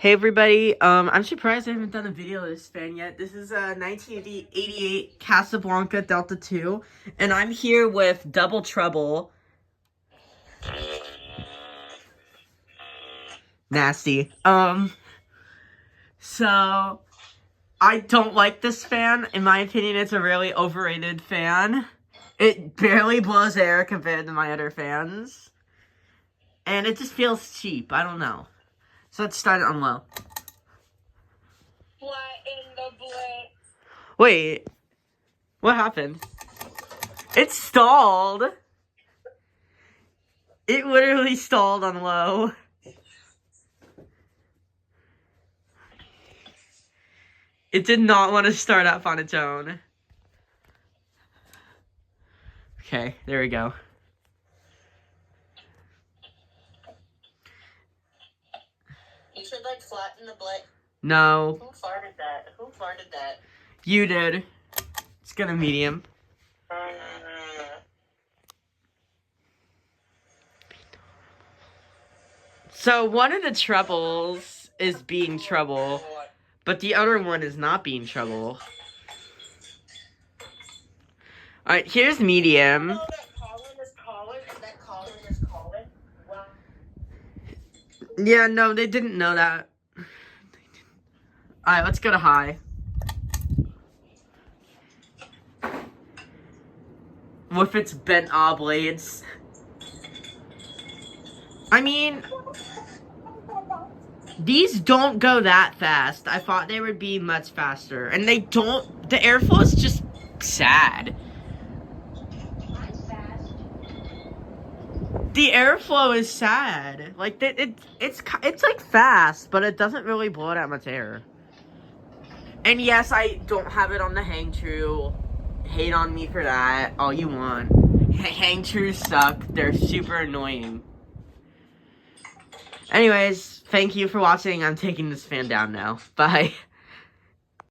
Hey everybody, I'm surprised I haven't done a video of this fan yet. This is a 1988 Casablanca Delta 2, and I'm here with Double Trouble. Nasty. So, I don't like this fan. In my opinion, it's a really overrated fan. It barely blows air compared to my other fans. And it just feels cheap, I don't know. So let's start it on low. What in the blink? Wait, what happened? It stalled. It literally stalled on low. It did not want to start up on its own. Okay, there we go. You should like flatten the blade. No. Who farted that? Who farted that? You did. It's gonna medium. So one of the troubles is being trouble, but the other one is not being trouble. Alright, here's medium. Oh, that Colin is Colin? That Colin is Colin? Well, Yeah, no, they didn't know that. Alright, let's go to high. With its bent blades. I mean, these don't go that fast. I thought they would be much faster. And they don't. The airflow is just sad. The airflow is sad. Like, it's like fast, but it doesn't really blow that much air. And yes, I don't have it on the hang true. Hate on me for that, all you want. Hang trues suck. They're super annoying. Anyways, thank you for watching. I'm taking this fan down now. Bye.